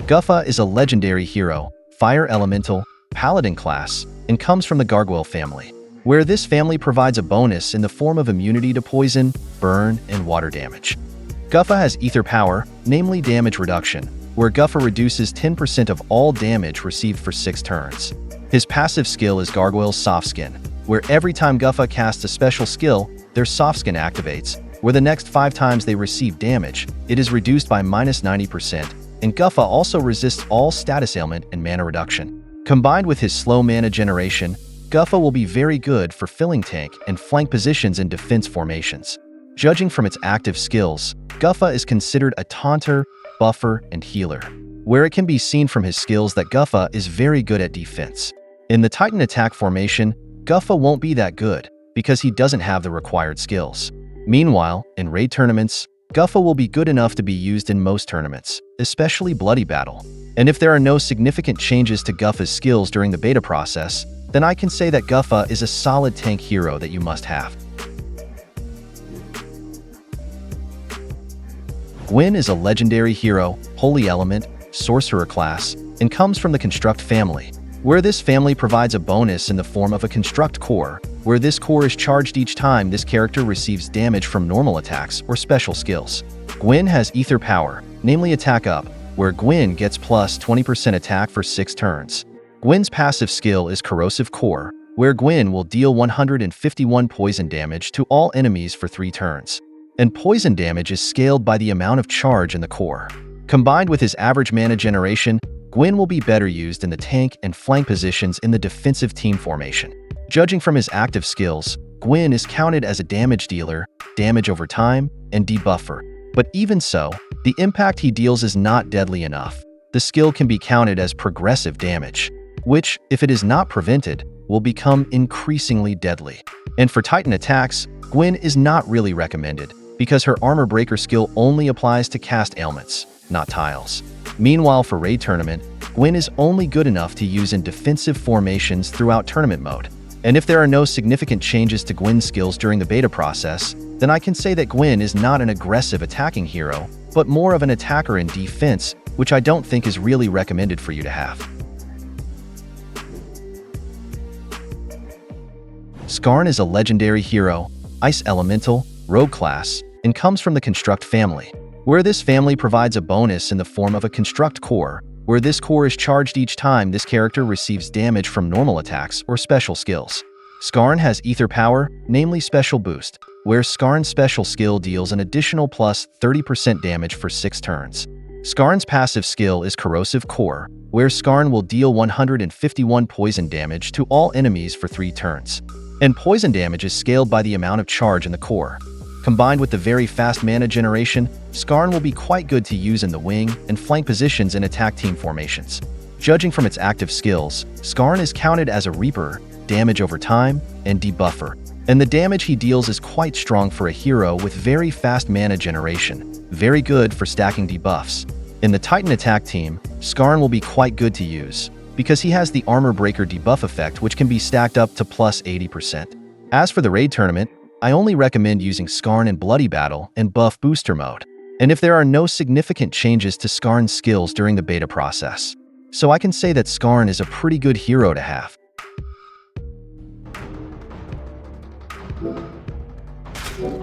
Guffa is a legendary hero, fire elemental, paladin class, and comes from the Gargoyle family, where this family provides a bonus in the form of immunity to poison, burn, and water damage. Guffa has ether power, namely damage reduction, where Guffa reduces 10% of all damage received for 6 turns. His passive skill is Gargoyle's Soft Skin, where every time Guffa casts a special skill, their Soft Skin activates, where the next 5 times they receive damage, it is reduced by -90%, and Guffa also resists all status ailment and mana reduction. Combined with his slow mana generation, Guffa will be very good for filling tank and flank positions in defense formations. Judging from its active skills, Guffa is considered a taunter, buffer, and healer, where it can be seen from his skills that Guffa is very good at defense. In the Titan attack formation, Guffa won't be that good, because he doesn't have the required skills. Meanwhile, in raid tournaments, Guffa will be good enough to be used in most tournaments, especially Bloody Battle. And if there are no significant changes to Guffa's skills during the beta process, then I can say that Guffa is a solid tank hero that you must have. Gwynn is a legendary hero, holy element, sorcerer class, and comes from the Construct family, where this family provides a bonus in the form of a Construct core, where this core is charged each time this character receives damage from normal attacks or special skills. Gwynn has ether power, namely attack up, where Gwynn gets plus 20% attack for 6 turns. Gwynn's passive skill is corrosive core, where Gwynn will deal 151 poison damage to all enemies for 3 turns. And poison damage is scaled by the amount of charge in the core. Combined with his average mana generation, Gwynn will be better used in the tank and flank positions in the defensive team formation. Judging from his active skills, Gwynn is counted as a damage dealer, damage over time, and debuffer. But even so, the impact he deals is not deadly enough. The skill can be counted as progressive damage, which, if it is not prevented, will become increasingly deadly. And for Titan attacks, Gwynn is not really recommended, because her armor breaker skill only applies to cast ailments, not tiles. Meanwhile, for raid tournament, Gwynn is only good enough to use in defensive formations throughout tournament mode. And if there are no significant changes to Gwynn's skills during the beta process, then I can say that Gwynn is not an aggressive attacking hero, but more of an attacker in defense, which I don't think is really recommended for you to have. Skarn is a legendary hero, ice elemental, rogue class, and comes from the Construct family, where this family provides a bonus in the form of a Construct core, where this core is charged each time this character receives damage from normal attacks or special skills. Skarn has ether power, namely special boost, where Skarn's special skill deals an additional plus 30% damage for 6 turns. Skarn's passive skill is corrosive core, where Skarn will deal 151 poison damage to all enemies for 3 turns. And poison damage is scaled by the amount of charge in the core. Combined with the very fast mana generation, Skarn will be quite good to use in the wing and flank positions in attack team formations. Judging from its active skills, Skarn is counted as a Reaper, damage over time, and debuffer. And the damage he deals is quite strong for a hero with very fast mana generation, very good for stacking debuffs. In the Titan attack team, Skarn will be quite good to use, because he has the armor breaker debuff effect which can be stacked up to plus 80%. As for the raid tournament, I only recommend using Skarn in Bloody Battle and buff booster mode, and if there are no significant changes to Skarn's skills during the beta process. So I can say that Skarn is a pretty good hero to have. You